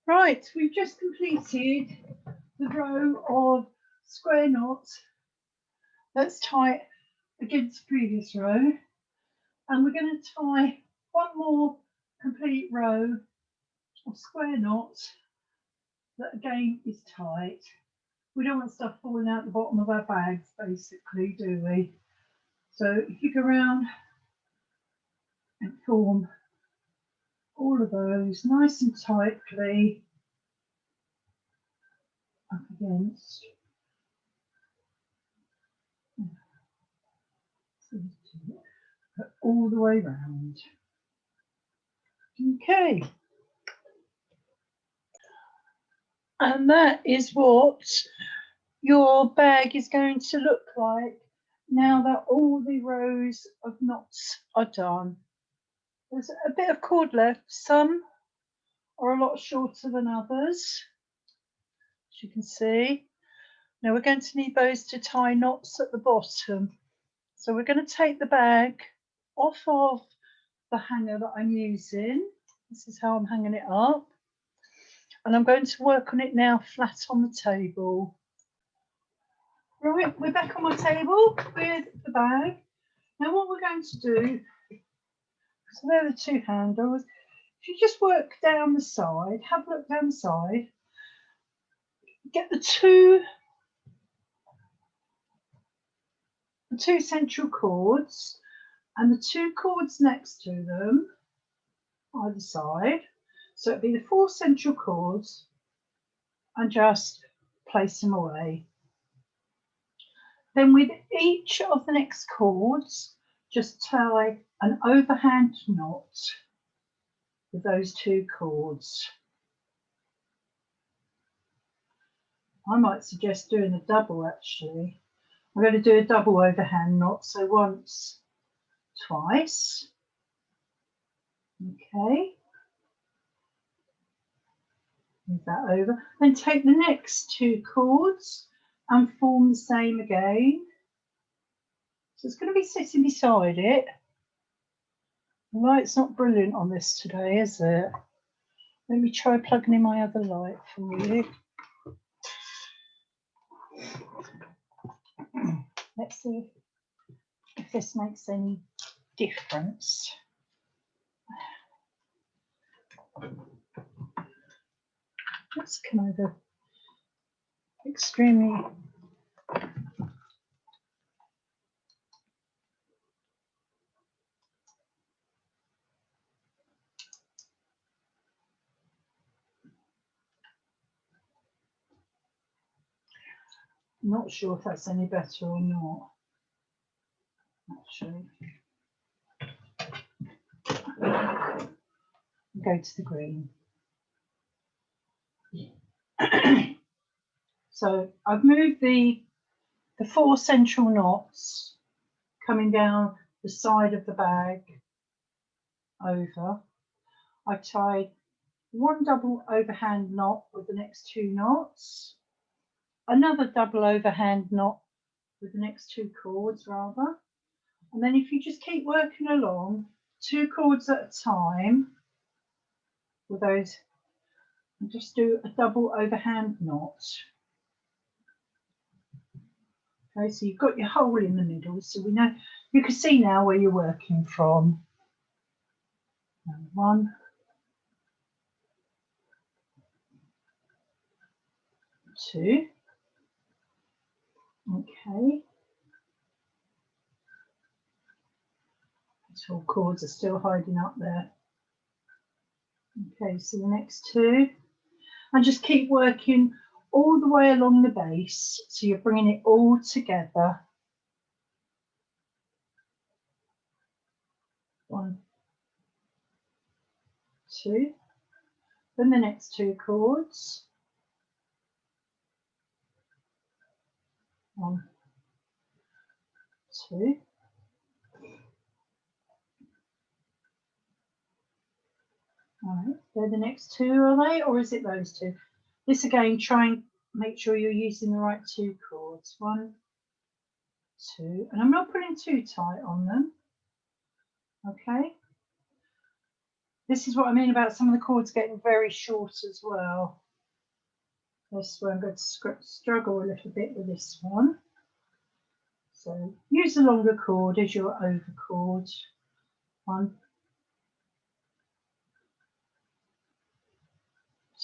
Right, we've just completed the row of square knots that's tight against the previous row, and we're going to tie one more complete row of square knots that again is tight. We don't want stuff falling out the bottom of our bags, basically, do we? So if you go around and form all of those nice and tightly up against all the way round. Okay. And that is what your bag is going to look like now that all the rows of knots are done. There's a bit of cord left. Some are a lot shorter than others, as you can see. Now we're going to need those to tie knots at the bottom. So we're going to take the bag off of the hanger that I'm using. This is how I'm hanging it up. And I'm going to work on it now flat on the table. Right, we're back on my table with the bag. Now what we're going to do, so there are the two handles. If you just work down the side, have a look down the side, get the two central cords and the two cords next to them, either side. So it'd be the 4 central cords and just place them away. Then with each of the next cords, just tie an overhand knot with those two cords. I might suggest doing a double actually. I'm going to do a double overhand knot, so once, twice. Okay. Move that over. Then take the next two cords and form the same again. So it's going to be sitting beside it. The light's not brilliant on this today, is it? Let me try plugging in my other light for you. Let's see if this makes any difference. Let's come over extremely. Not sure if that's any better or not, actually. Go to the green. So I've moved the 4 central knots coming down the side of the bag over. I've tied one double overhand knot with the next two knots, another double overhand knot with the next two cords rather, and then if you just keep working along 2 cords at a time with those, and just do a double overhand knot. Okay, so you've got your hole in the middle, so we know, you can see now where you're working from. And 1, 2, okay. These 4 cords are still hiding up there. Okay, so the next 2, and just keep working all the way along the base, so you're bringing it all together. 1, 2, then the next 2 cords. 1, 2. All right, they're the next 2, are they, or is it those 2? This again, try and make sure you're using the right 2 cords. 1, 2, and I'm not putting too tight on them. Okay. This is what I mean about some of the cords getting very short as well. This one I'm going to struggle a little bit with this one. So use the longer cord as your over cord. 1,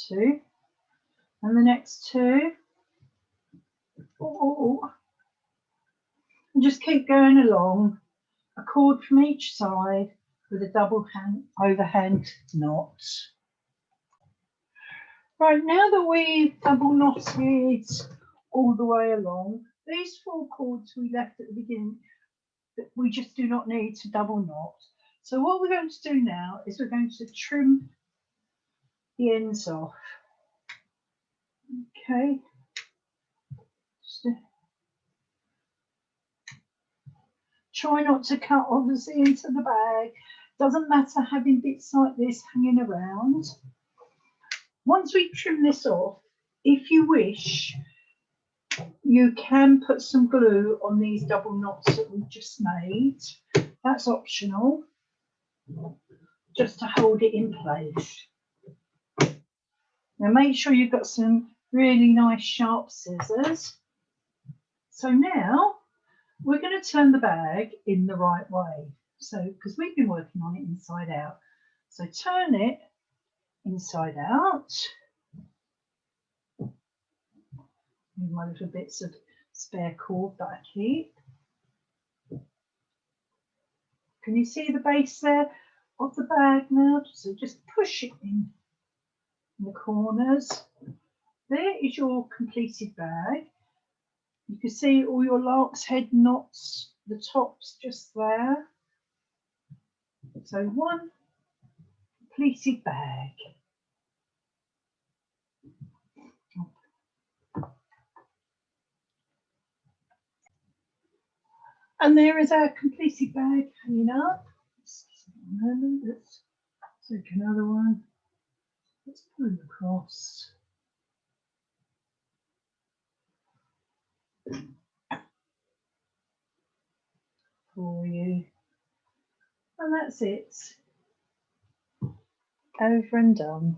2, and the next 2. And just keep going along. A cord from each side with a double overhand knot. Right, now that we've double knotted all the way along, these 4 cords we left at the beginning, we just do not need to double knot. So what we're going to do now is we're going to trim the ends off. Okay. Try not to cut obviously into the bag. Doesn't matter having bits like this hanging around. Once we trim this off, if you wish, you can put some glue on these double knots that we've just made. That's optional, just to hold it in place. Now make sure you've got some really nice sharp scissors. So now we're going to turn the bag in the right way. So, because we've been working on it inside out. So turn it inside out. My little bits of spare cord that I keep. Can you see the base there of the bag now? So just push it in the corners. There is your completed bag. You can see all your lark's head knots, the tops just there. So one completed bag. And there is our completed bag hanging up. Let's take another one. Let's put it across. For you. And that's it. Over and done.